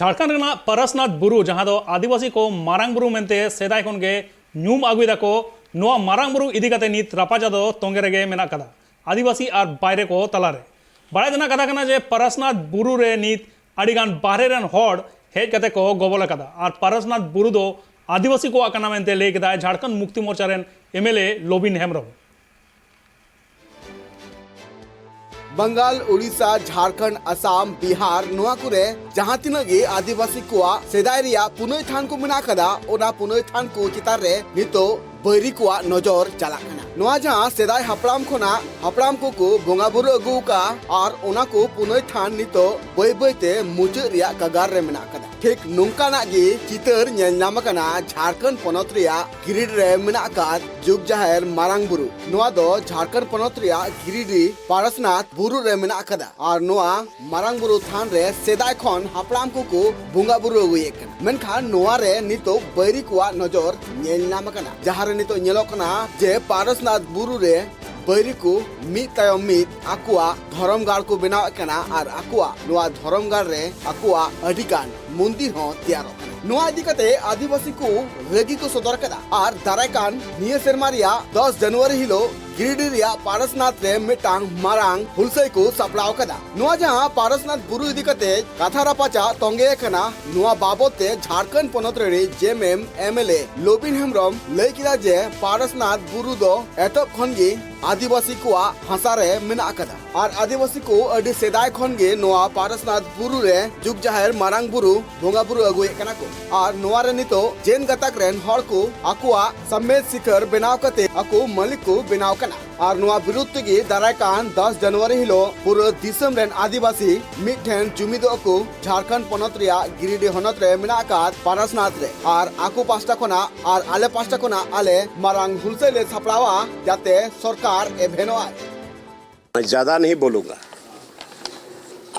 झारखंड रेना परसनाथ बुरु जहां दो आदिवासी को मारांग बुरु मेनते सेदाय खन गे ᱧᱩᱢ ᱟᱹᱜᱩᱭ ᱫᱟᱠᱚ ᱱᱚᱣᱟ ᱢᱟᱨᱟᱝ ᱵᱩᱨᱩ ᱤᱫᱤ ᱠᱟᱛᱮ ᱱᱤᱛ ᱨᱟᱯᱟᱪᱟ ᱫᱚ ᱛᱚᱸᱜᱮ ᱨᱮᱜᱮ ᱢᱮᱱᱟᱜ ᱠᱟᱫᱟ आदिवासी और बाहरे को तलारे बड़ा जना कथा कना जे परसनाथ बुरु रे नित आड़ीगान बाहरे रन हॉड हेज कते को गोबल कदा और परसनाथ बुरु दो आदिवासी को आकना मेनते ले कदा झारखंड मुक्ति मोर्चा रेन एमएलए लोबिन हेम्ब्रम बंगाल उड़ीसा झारखंड असम बिहार नोआ कुरे जहां तिना गे आदिवासी को सेदाय रिया पुनई थान को मेना कदा ओना पुनई थान को चितार रे नितो बैरी को नजर चला कना नोआ जहां सेदाय हपड़ाम खोना हपड़ाम को बोंगा बुरु अगु का और ओना को पुनई थान नितो बै बैते मुचे रिया कगार रे मेना कदा ठीक नुंकाना गे चितर नेलनाम कना झारखंड पनत रिया गिरिड रे मेना का जुग जाहेर मारांग बुरु नोआ दो झारखंड पनत रिया गिरिडी पारसनाथ बुरु रे मेना कदा और नोआ मारांग बुरु थान रे सेदाय खन हपड़ाम को बोंगा बुरु अगुए कना मेनखान नोआ रे नितो बैरी को नजर नेलनाम कना जहां नितो ñelokna जे पारसनाथ बुरु रे बैरी को मित तायम मित आकुआ धर्मगाड़ को बनाव कना और आकुआ नोआ धर्मगाड़ रे आकुआ अधिकान मंदिर हो तैयारो नोआ इदिकते आदिवासी को रेगी को सदर कदा और दारायकान निये सेरमारिया 10 जनवरी हिलो गिरिडी रिया पारसनाथ रे मिटांग मारांग हुलसई को सपड़ाव कदा नोआ जहां पारसनाथ बुरु इदिकते कथा रापाचा तोंगे कना नोआ बाबते झारखंड पनत रे जेएमएम एमएलए लोबिन हेम्ब्रम लई किदा जे पारसनाथ बुरु दो एतब खनगे आदिवासी को हंसा रे मेना कदा और आदिवासी को अडी सेदाय खनगे नोआ पारसनाथ बुरु रे जुग जाहेर मारांग बुरु बोंगा बुरु अगुए कना को और नोआ रे नितो जेन गतक रेन हर को आकुआ सम्मेद शिखर बनाव कते आकु मलिक को बनाव कना और नोआ विरुद्ध गे दारायकान 10 जनवरी हिलो पूरा दिसम रेन आदिवासी मिठेन जुमिदो को झारखंड पनत रिया गिरिडी हनत रे मेना का पारसनाथ रे और आकु पास्टा कोना और आले पास्टा कोना आले मारांग हुलसे ले छपड़ावा जाते सरकार एभेनो मैं ज़्यादा नहीं बोलूँगा।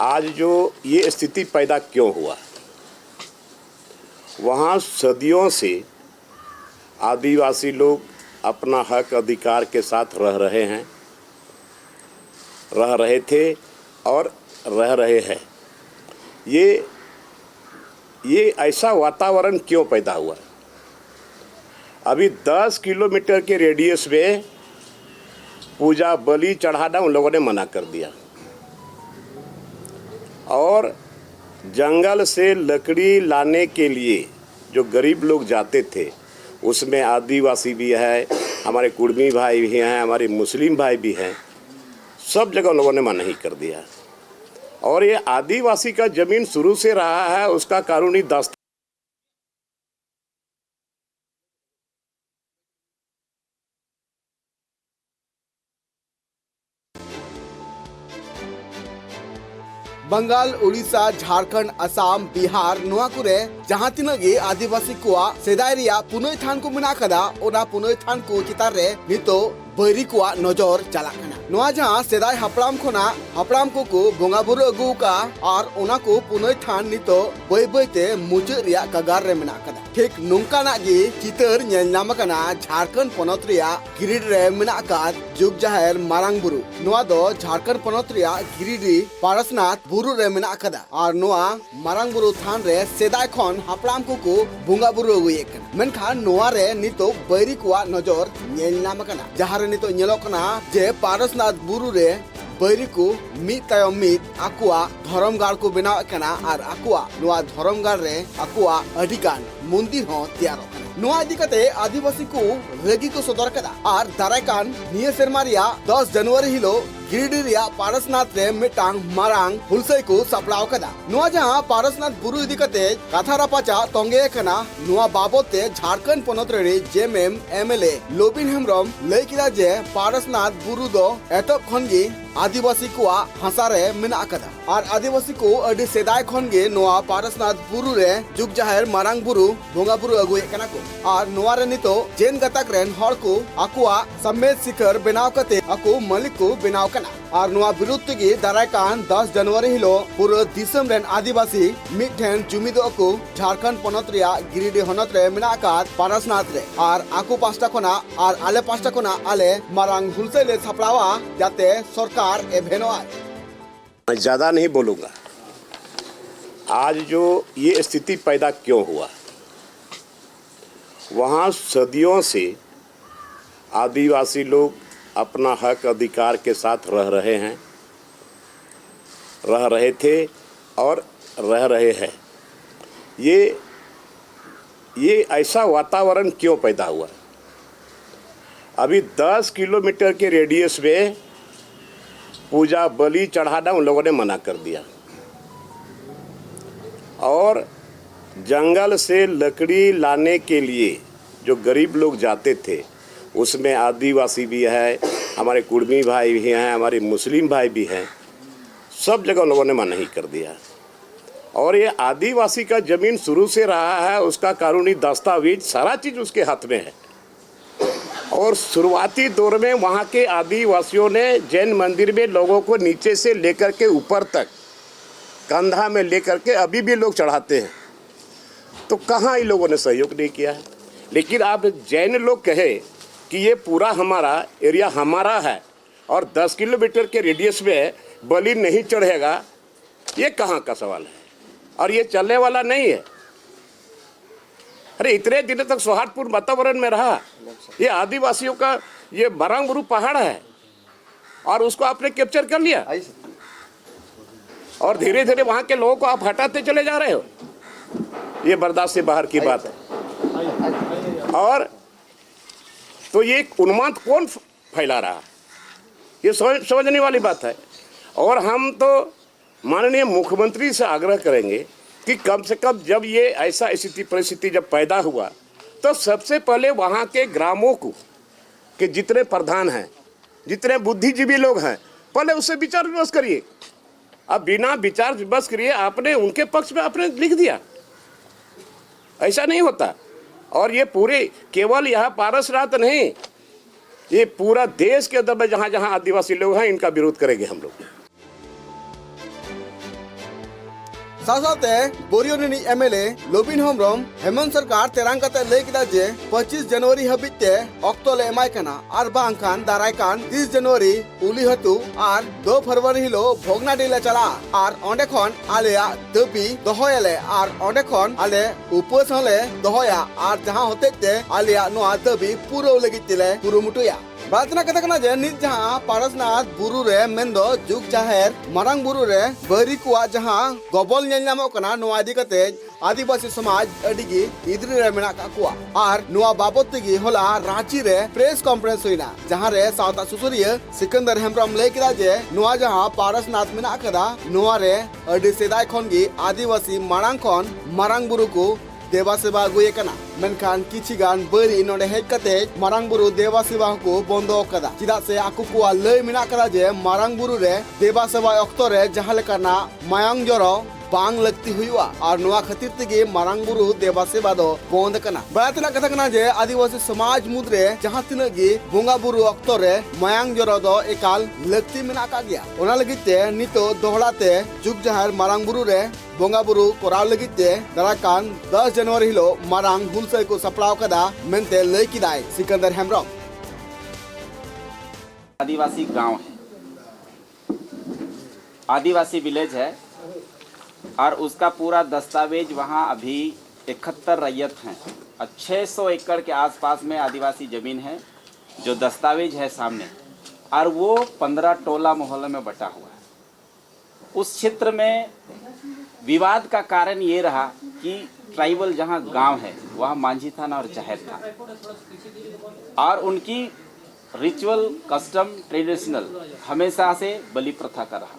आज जो ये स्थिति पैदा क्यों हुआ, वहाँ सदियों से आदिवासी लोग अपना हक अधिकार के साथ रह रहे हैं, रह रहे थे और रह रहे हैं। ये ऐसा वातावरण क्यों पैदा हुआ? अभी 10 किलोमीटर के रेडियस में पूजा बलि चढ़ाना उन लोगों ने मना कर दिया और जंगल से लकड़ी लाने के लिए जो गरीब लोग जाते थे उसमें आदिवासी भी है, हमारे कुर्मी भाई भी हैं, हमारे मुस्लिम भाई भी हैं, सब जगह उन लोगों ने मना ही कर दिया। और ये आदिवासी का ज़मीन शुरू से रहा है, उसका कानूनी दस्तावेज बंगाल उड़ीसा झारखंड असम बिहार नोआ कुरे जहां तिना गे आदिवासी को सेदाय रिया पुनई थान को मेना कदा ओना पुनई थान को चितार रे नितो बैरी को नजर चला कना नोआ जहां सेदाय हपड़ाम खोना हपड़ाम को बोंगा बुरु अगु का और ओना को पुनई थान नितो बै बैते मुचे रिया कगार रे मेना कदा ठीक नुंकाना गे चितर नेलनाम कना झारखंड पनत रिया गिरिडी रे मेना का जुग जाहेर मारांग बुरु नोआ दो झारखंड पनत रिया गिरिडी पारसनाथ बुरु रे मेना कदा और नोआ मारांग बुरु थान रे सेदाय खन हपड़ाम को बोंगा बुरु अगुए कना मेनखान नोआ रे नितो बैरी को नजर नेलनाम कना जहां रे नितो ñelokna जे पारसनाथ बुरु रे बैरी को मित तायम मित आकुआ धर्मगाड़ को बनाव कना और आकुआ नोआ धर्मगाड़ रे आकुआ अधिकान मंदिर हो तैयारो नोआ इदिकते आदिवासी को रेगी को सदर कदा और दारायकान निये सेरमारिया 10 जनवरी हिलो गिरिडी रिया पारसनाथ रे मिटांग मारांग हुलसई को सपड़ाव कदा नोआ जहां पारसनाथ बुरु इदिकते कथा रापाचा तोंगे कना नोआ बाबते झारखंड पनत रे जेएमएम एमएलए लोबिन हेम्ब्रम लई किदा जे पारसनाथ बुरु दो एतब खनगे आदिवासी को हंसा रे मेना कदा और आदिवासी को अडी सेदाय खनगे नोआ पारसनाथ बुरु रे जुग जाहेर मारांग बुरु बोंगा बुरु अगुए कना को और नोआ रे नितो जेन गतक रेन हर को आकुआ सम्मेद शिखर बनाव कते आकु मलिक को बनाव कना और नोआ विरुद्ध गे दारायकान 10 जनवरी हिलो पूरा दिसम रेन आदिवासी मिठेन जुमिदो को झारखंड पनत रिया गिरिडी हनत रे मेना का पारसनाथ रे और आकु पास्टा कोना और आले पास्टा कोना आले मारांग हुलसे ले छपड़ावा जाते सरकार एभेनो मैं ज़्यादा नहीं बोलूँगा। आज जो ये स्थिति पैदा क्यों हुआ, वहाँ सदियों से आदिवासी लोग अपना हक अधिकार के साथ रह रहे थे और रह रहे हैं। ये ऐसा वातावरण क्यों पैदा हुआ? अभी 10 किलोमीटर के रेडियस में पूजा बलि चढ़ाना उन लोगों ने मना कर दिया, और जंगल से लकड़ी लाने के लिए जो गरीब लोग जाते थे, उसमें आदिवासी भी है, हमारे कुर्मी भाई भी हैं, हमारे मुस्लिम भाई भी हैं, सब जगह लोगों ने मना ही कर दिया। और ये आदिवासी का ज़मीन शुरू से रहा है, उसका कानूनी दस्तावेज सारा चीज़ उसके हाथ में है। और शुरुआती दौर में वहाँ के आदिवासियों ने जैन मंदिर में लोगों को नीचे से लेकर के ऊपर तक कंधा में लेकर के अभी भी लोग चढ़ाते हैं। तो कहाँ इन लोगों ने सहयोग नहीं किया है। लेकिन आप जैन लोग कहे कि ये पूरा हमारा एरिया हमारा है और 10 किलोमीटर के रेडियस में बलि नहीं चढ़ेगा, ये कहाँ का सवाल है? और ये चलने वाला नहीं है। अरे इतने दिनों तक सौहार्दपूर्ण वातावरण में रहा। ये आदिवासियों का ये मारांग बुरू पहाड़ है और उसको आपने कैप्चर कर लिया, और धीरे धीरे वहाँ के लोगों को आप हटाते चले जा रहे हो। ये बर्दाश्त से बाहर की बात है। और तो ये उन्माद कौन फैला रहा, ये समझने वाली बात है। और हम तो माननीय मुख्यमंत्री से आग्रह करेंगे कि कम से कम जब ये ऐसा स्थिति परिस्थिति जब पैदा हुआ, तो सबसे पहले वहाँ के ग्रामों को कि जितने प्रधान हैं, जितने बुद्धिजीवी लोग हैं, पहले उससे विचार विमर्श करिए। अब बिना विचार विमर्श करिए आपने उनके पक्ष में आपने लिख दिया, ऐसा नहीं होता। और ये पूरे केवल यहाँ पारसनाथ नहीं, ये पूरा देश के अंदर में जहाँ जहाँ आदिवासी लोग हैं, इनका विरोध करेंगे हम लोग। साथ-साथे बोरियोनी एमएलए लोबिन हेम्ब्रम हेमंत सरकार तेरांग कते लay किदा जे 25 जनवरी हाबिते ऑक्टो ले एमाय कना आर बांखान दाराय कान 30 जनवरी उली हतु आर 2 फरवरी हिलो भोगनाडी ले चला आर ओंडे खन आलेया दबी दहोयाले आर ओंडे खन आले उपवास हले दहोया आर जहां होतेते आलेया नोआ दबी पूरो लगितिले कुरुमुटुया। बातना कथा कना जे नित जहां पारसनाथ बुरु रे मेंदो जुग जाहेर मारांग बुरु रे बरी कुआ जहां गबल नेलनामो कना नोआ इदी कते आदिवासी समाज अडिगी इद्री रे मेना का कुआ आर नोआ बाबत तेगी होला रांची रे प्रेस कॉन्फ्रेंस हुइना, जहां रे सावता सुसुरिया सिकंदर हेम्ब्रम लay किदा जे नोआ जहां पारसनाथ मेना कदा नोआ रे अडी सेदाय खन गी आदिवासी मारांग खन मारांग बुरु को देवा सेवा गुए कना। मेनखान किछि गान बरी नोडे हेज कते मारांग बुरु देवा सेवा को बंदो कदा, चिदा से आकु को लय मेना कदा जे मारांग बुरु रे देवा सेवा ऑक्टो रे जहां लेकाना मायांग जरो बांग लगती हुआ और नोआ खातिर तेगे मारांग बुरु देवा सेवा दो बंद कना। बातना कथा कना जे आदिवासी समाज मुद्रे जहां तिनाग गे बोंगा बुरु ऑक्टो रे मायांग जरो दो एकाल लगती मेना का गया। ओना लगिते नितो दोहड़ाते जुग जहार मारांग बुरु रे बोंगा बुरु कोराव लगिते दराकान 10 जनवरी हिलो मारांग हुलसई को सपड़ाव कदा मेनते लय किदाय सिकंदर हेम्ब्रम। आदिवासी गांव है, आदिवासी विलेज है और उसका पूरा दस्तावेज वहाँ अभी 71 रैयत हैं और 600 एकड़ के आसपास में आदिवासी ज़मीन है जो दस्तावेज है सामने, और वो 15 टोला मोहल्ले में बटा हुआ है। उस क्षेत्र में विवाद का कारण ये रहा कि ट्राइबल जहाँ गांव है वहाँ मांझी थाना और जाहिर था, और उनकी रिचुअल कस्टम ट्रेडिशनल हमेशा से बलि प्रथा का रहा।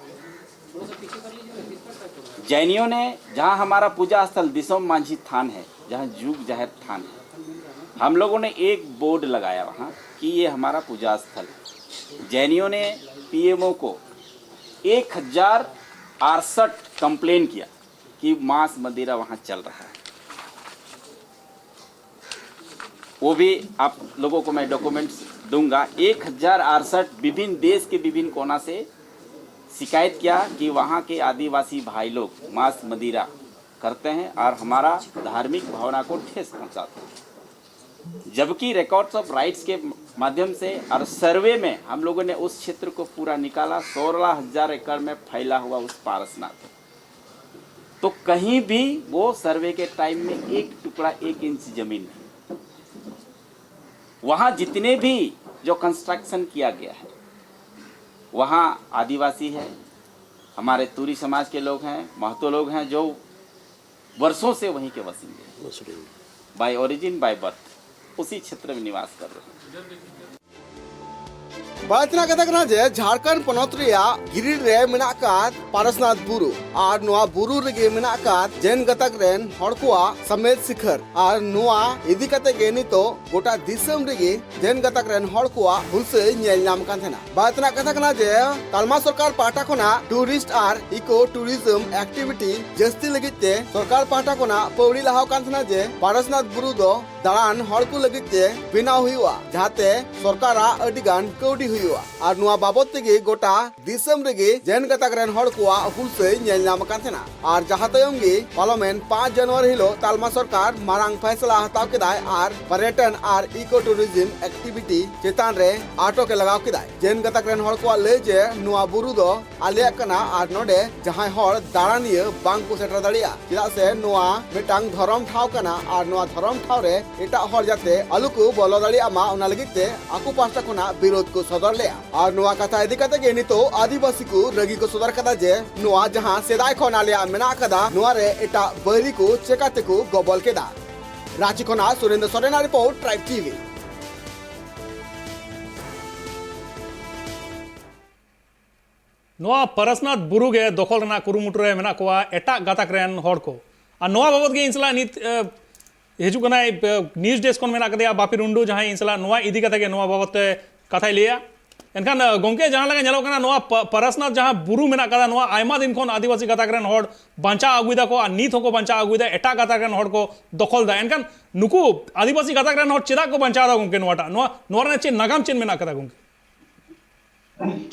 जैनियों ने जहाँ हमारा पूजा स्थल दिसोम मांझी थान है, जहाँ जुग जाहिर थान है, हम लोगों ने एक बोर्ड लगाया वहाँ कि ये हमारा पूजा स्थल है। जैनियों ने पीएमओ को 1068 कंप्लेन किया कि मांस मदिरा वहाँ चल रहा है। वो भी आप लोगों को मैं डॉक्यूमेंट्स दूंगा। 1068 विभिन्न देश के विभिन्न कोना से शिकायत किया कि वहाँ के आदिवासी भाई लोग मांस मदिरा करते हैं और हमारा धार्मिक भावना को ठेस पहुँचाते हैं। जबकि रिकॉर्ड्स ऑफ राइट्स के माध्यम से और सर्वे में हम लोगों ने उस क्षेत्र को पूरा निकाला। 16,000 एकड़ में फैला हुआ उस पारसनाथ तो कहीं भी वो सर्वे के टाइम में एक टुकड़ा 1 इंच जमीन नहीं। वहाँ जितने भी जो कंस्ट्रक्शन किया गया है वहाँ आदिवासी है, हमारे तुरी समाज के लोग हैं, महतो लोग हैं, जो वर्षों से वहीं के वसिंदे, बाय ओरिजिन बाय बर्थ उसी क्षेत्र में निवास कर रहे हैं। बातना कथा कना जे झारखंड पनत रिया गिरिड रे मेनाक कात पारसनाथ बुरु और नोआ बुरु रेगे मेनाक कात जैन गतक रेन हड़ कोआ समेत शिखर और नोआ इदी कते गे नितो गोटा दिसम रेगे जैन गतक रेन हड़ कोआ हुलसे नेल नाम कान थेना। बातना कथा कना जे तालमा सरकार पाटा कोना टूरिस्ट और इको टूरिज्म एक्टिविटी जस्ती लगिते सरकार पाटा कोना पौड़ी लहाव कान थेना जे पारसनाथ बुरु दो दालान हड़ को लगिते बिनाव हुआ जाते सरकारा अडिगान कौडी हुआ और नुआ बाबत तेगे गोटा दिसम रेगे जैन गतक रेन हड़ कोआ हुलसे नेल नाम कान थेना। और जहां तयम गे पार्लियामेंट 5 जनवरी हिलो तालमा सरकार मारांग फैसला हताव केदाय और पर्यटन और इको टूरिज्म एक्टिविटी चेतान रे आटो के लगाव केदाय। जैन गतक रेन हड़ कोआ ले जे नुआ बुरु दो आलिया कना और नोडे जहां हड़ दारानिया बांग को सेटर दाड़िया चेदा से नुआ मिटांग धरम ठाव कना और नुआ धरम ठाव रे एटा हड़ जाते आलू को बोलो दाड़िया मा उना लगिते आकु पास्टा कोना विरोध को सदर ले और नुआ कथा इदी कते गे नितो आदिवासी को रगी को सदर कदा जे नुआ जहां सेदाय खन आलिया मेना कदा नुआ रे एटा बैरी को चेकाते को गबल केदा। रांची खना Surendra Soren report tribe TV. नोआ परसनाथ बुरु गे दखल रना कुरुमुटु रे मेना कोआ एटा गातक रेन हड़ को और नोआ बाबत गे इंसला नित हिजुकना न्यूज डेस्क कोन मेना कदेया बापी रुंडू जहां इंसला नोआ इदी कते गे नोआ बाबत कथाय लिया एनखान गोंके जहां लगा नेलो कना नोआ परसनाथ जहां बुरु मेना कदा नोआ आयमा दिन खन आदिवासी गातक रेन हड़ बांचा आगुदा को नित होको बांचा आगुदा एटा गातक रेन हड़ को दखल दा एनखान नुकु आदिवासी गातक रेन हड़ चेदा को बांचा दा गोंके नोआटा नोआ नोआ ने चे नागाम चेन मेना कदा गोंके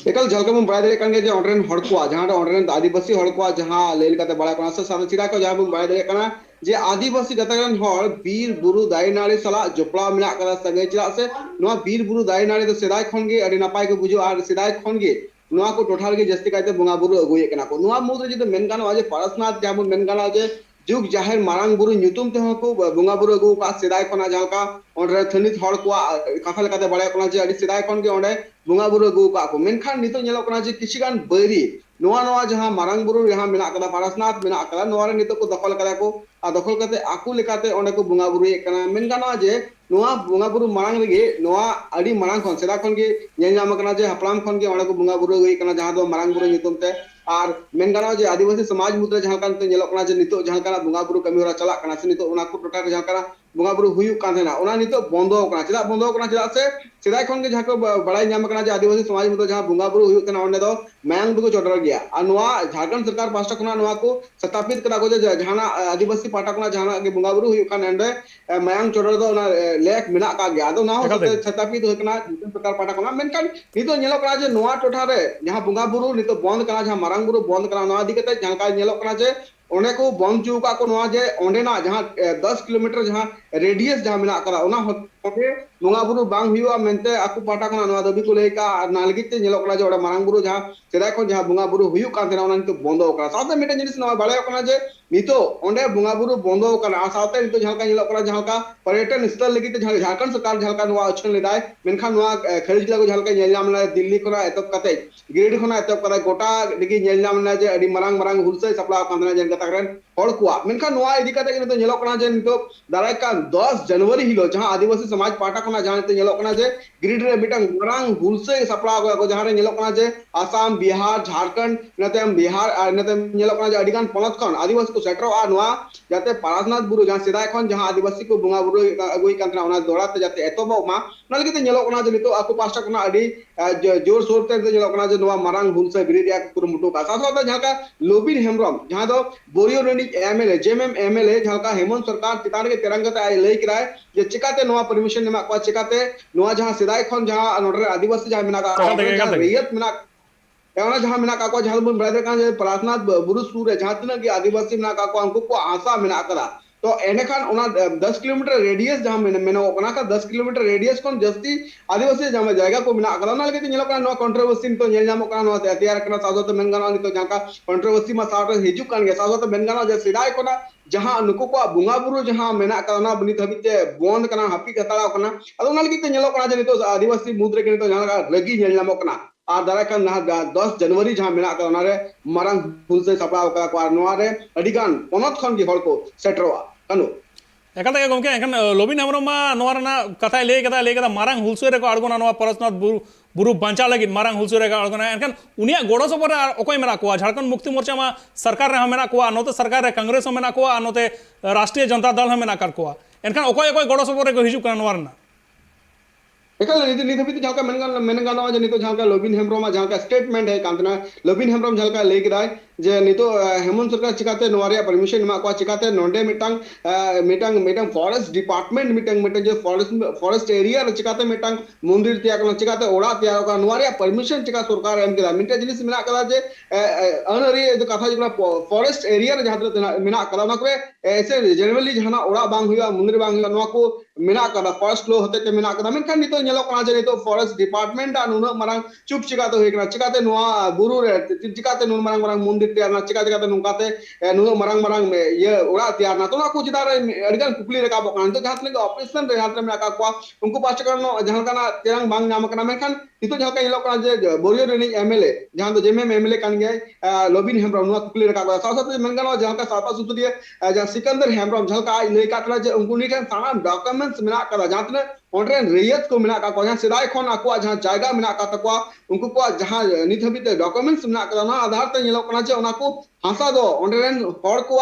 एकल झलकम बाय दरे कान गे जे ऑर्डरन हड़ को जहां ऑर्डरन आदिवासी हड़ को जहां लेल कते बड़ा कोना से सारा चिरा को जहां बु बाय दरे काना जे आदिवासी गतकरन हड़ बीर बुरु दाई नाड़ी सला जोपड़ा मिना कदा संगे चिरा से नोआ बीर बुरु दाई नाड़ी तो सेदाय खन गे अडी नापाय को बुझो और सेदाय खन गे नोआ को टोठाल गे जस्ती कायते बुंगा बुरु अगुये कना को नोआ मुद्र जे मेन गाना वाजे पारसनाथ जाबु मेन गाना जे जुग जाहिर मारांग बुरु ᱧᱩᱛᱩᱢ तेहो को बुंगा बुरु अगु का सेदाय खना जहां का ओंडरे थनित हड़ को कथा लेकाते बड़ा कोना जे अडी सेदाय खन गे ओंडे बुंगा बुरु अगु का को मेनखान नितो नेलो कोना जे किछिगान बैरी नोआ नोआ जहां मारांग बुरु यहां मेना कदा पारसनाथ मेना कदा नोआ रे नितो को दखल कदा को आ दखल कते आकु लेकाते ओंडे को बुंगा बुरु एकना मेन गाना जे नोआ बुंगा बुरु मारांग रेगे नोआ अडी मारांग खन सेदा खन गे नेल नाम कना जे हपलाम खन गे ओंडे को बुंगा बुरु गई कना जहां दो मारांग बुरु ᱧᱩᱛᱩᱢ ते और मेन गाना जे आदिवासी समाज मुद्रा जहां कान ते नेलो कना जे नितो जहां कना बुंगा बुरु कमी होरा चला कना से नितो ओना को टोटा जहां कना बुंगा बुरु हुयु कान देना ओना नितो बंदो कना चेदा बंदो कना चेदा से सेदाय खन गे जहां को बड़ाई नाम कना जे आदिवासी समाज मुद्रा जहां बुंगा बुरु हुयु कना ओंडे दो मायांग दुको चोटर गया और नोआ झारखंड सरकार पास्टा कना नोआ को स्थापित करा को जे जहां आदिवासी पाटा कना जहां के बुंगा बुरु हुयु कान एंडे मायांग चोटर दो ओना लेक मेना का गया दो ना स्थापित हो कना सरकार पाटा कना मेनकान नितो नेलो कना जे नोआ टोठा रे जहां बुंगा बुरु नितो बंद कना जहां मारांग बुरु बंद कना नोआ दी कते जहां का नेलो कना जे ओने को बंद चुका को नोआ जे ओंडे ना जहां 10 किलोमीटर जहां रेडियस जहां मेना करा ओना होते बुंगा बुरु बांग हुआ मेनते आकु पाटा कना नोआ दबी को लेका नालगिते नेलो कना जे ओडा मारांग बुरु जहां सेदाय को जहां बुंगा बुरु हुयु कान तेना ओना नितो बंदो करा साथे मिटे जिनिस नोआ बाळे कना जे नितो ओंडे बुंगा बुरु बंदो कना साथे नितो जहां का नेलो कना जहां का पर्यटन स्थल लगिते जहां झारखंड सरकार जहां का नोआ अछन लेदाय मेनखान नोआ खरीद जिला को जहां का नेल नाम दिल्ली खना एतप कते गिरिड खना एतप कते गोटा दिगी नेल नाम जे अडी मारांग मारांग हुलसे सप्ला कांदना जेन गतकरन हड़ को मेनखान नोआ इदी कते नितो नेलो कना जे नितो दाराय का 10 जनवरी हिलो जहां आदिवासी समाज पाटा कना जहां ते नेलो कना जे गिरिड रे मिटंग मारांग हुलसे सप्ला को जहां रे नेलो कना जे आसाम बिहार झारखंड नतेम बिहार नतेम नेलो कना जे अडिगान पनत खन आदिवासी को सेटरो आ नोआ जाते पारसनाथ बुरु जहां सेदाय खन जहां आदिवासी को बुंगा बुरु अगुई कांतना ओना दोड़ाते जाते एतोबो मा नलगिते नेलो कना जे नितो आकु पास्टा कना अडी जोर सोर ते नेलो कना जे नोआ मारांग हुलसे गिरिड या कुरुमुटु का साथ जहां का लोबिन हेमरम जहां दो बोरियो रेनी एमएलए जेएमएम एमएलए जहां का हेमंत सरकार चितान के तिरंगा ते लई किराय जे चिकाते नोआ परमिशन नेमा को चिकाते नोआ जहां सेदाय खन जहां नोडरे आदिवासी जहां मेना का रियत मेना एवना जहां मेना का को जहां बन ब्रदर का जे पारसनाथ बुरु सुर जहां तना के आदिवासी मेना का को अंकु को आशा मेना करा तो एनेखान 10 किलोमीटर रेडियस जहां मेनो कना का 10 किलोमीटर रेडियस कोन जस्ती आदिवासी जहां जायगा को मेना कदा ना लगे नेलो कना कंट्रोवर्सी तो नेल जामो कना तैयार कना साजो मेन गाना तो जहां का कंट्रोवर्सी मा साथ हिजु कान गे साजो मेन गाना जे सिदाय कोना जहां नुको को बुंगा बुरु जहां मेना कना बनी धबी जे बंद कना हापी कताड़ा कना अदो ना लगे नेलो कना जे तो आदिवासी मुद्रे के तो जहां का लगी नेल जामो कना आ दाराकान 10 जनवरी जहां मेना का ओनारे मारंग हुल से सपड़ा का को नोआरे अडिगान पोनत खन की हर को सेटरवा कनु एकाल तक गोमके एखन लोबिन हेम्ब्रम मा नोआ रना कथा लay कदा मारंग हुलसुरे को अड़गोना नोआ परसनाथ बुरु बांचा लगी मारंग हुलसुरे का अड़गोना एनखान उनिया गोड़ो सपर अकोय मेना को झारखंड मुक्ति मोर्चा मा सरकार रे मेना को नोते सरकार रे कांग्रेस मेना को नोते राष्ट्रीय जनता दल मेना कर को एनखान अकोय गोड़ो सपर को हिजु का नोआ रना एकल नित हबी झाका मेन गाना जे नितो झाका लोबिन हेम्ब्रम झाका स्टेटमेंट है कांतना लोबिन हेम्ब्रम झाका लay किदाय जे नितो हेमंत सरकार चिकाते नोरिया परमिशन मा को चिकाते नोंडे मिटांग फॉरेस्ट डिपार्टमेंट मिटांग जे फॉरेस्ट एरिया रे चिकाते मिटांग मंदिर त्याग न चिकाते ओड़ा त्याग का नोरिया परमिशन चिका सरकार एम किदा मिटे जिनिस मिना कदा जे अनरी जो कथा जो फॉरेस्ट एरिया रे जहां मिना कदा ना करे ऐसे जनरली जहां ओड़ा बांग हुआ मंदिर बांग हुआ नो को मिना कदा फॉरेस्ट लो होते ते मिना कदा मेनखान नितो नेलो कना जे नितो फॉरेस्ट डिपार्टमेंट आ नुना मारंग चुप चिकाते होइकना चिकाते नोआ बुरु रे चिकाते नुन मारंग मंदिर त्यार ना चिकाते नुकाते नुना मारंग ये ओड़ा त्यार ना तो ना को चिदा रे अडगान कुकली रका बकान तो जहां तक ऑपरेशन रे हाथ में का को उनको पास करनो जहां kana तेरंग बांग नाम कना मेनखान नितो जहां का नेलो कना जे बोरियो रे एमएलए जहां तो जेमे एमएलए कान गया लोबिन हेम्ब्रम नुआ कुकली रका को साथ मेनगानो जहां का सापा सुतुदिया जहां सिकंदर हेम्ब्रम जहां का लay काटला जे उनको निठन सारा डॉक्यूमेंट्स मेना कदा जहां तने ऑनरेन रेयत को मेना का जहां सिदाय खन आको जहां जायगा मेना का तको उनको को जहां नित हबीते डॉक्यूमेंट्स मेना कदा ना आधार ते नेलो कना जे उना को हासा दो ऑनरेन हर को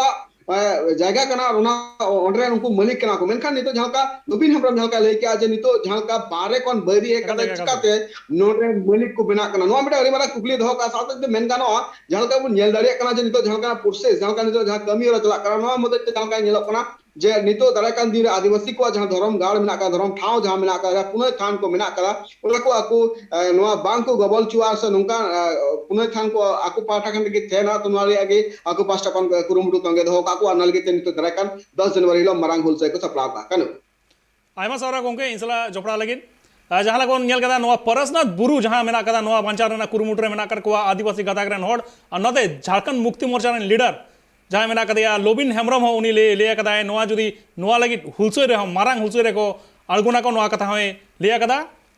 जायगा कना उना ऑनरेन उनको मालिक कना को मेनखान नितो जहां का लोबिन हेम्ब्रम जहां का लेके आज नितो जहां का बारे कोन बरी एक कदा चिकाते नोरेन मालिक को बिना कना नो मेटा अरे मारा कुकली दो का साथ ते मेन गानो जहां का नेल दाड़े कना जे नितो जहां का प्रोसेस जहां का नितो जहां कमी और चला कना नो मदद ते जहां का नेलो कना जे नितो दाराकान दिन आदिवासी को जहां धर्म गाड़ मेना का धर्म ठाव जहां मेना का पुनः थान को मेना का ओला को आको नोआ बांग को गबल चुआ से नुका पुनः थान को आको पाठा खंड के थेना तुनाली आगे आको पास्टा कन कुरुमुटु तंगे दो का को अनल के नितो दाराकान 10 जनवरी लो मारंग हुल से को सप्लाव का कनु आयमा सारा गोमके इंसला जोपड़ा लगिन जहां लगो नेल कदा नोआ परसनाथ बुरु जहां मेना कदा नोआ बांचा रना कुरुमुटु रे मेना कर को आदिवासी गदाक रेन होड़ नते झारखंड मुक्ति मोर्चा रेन लीडर जहां मेना कदिया लोबिन हेम्ब्रम हो उनी ले कदा नोआ जुदी नोआ लगी हुलसोय रे मारंग हुलसोय रे को अड़गुना को नोआ कथा होय ले कदा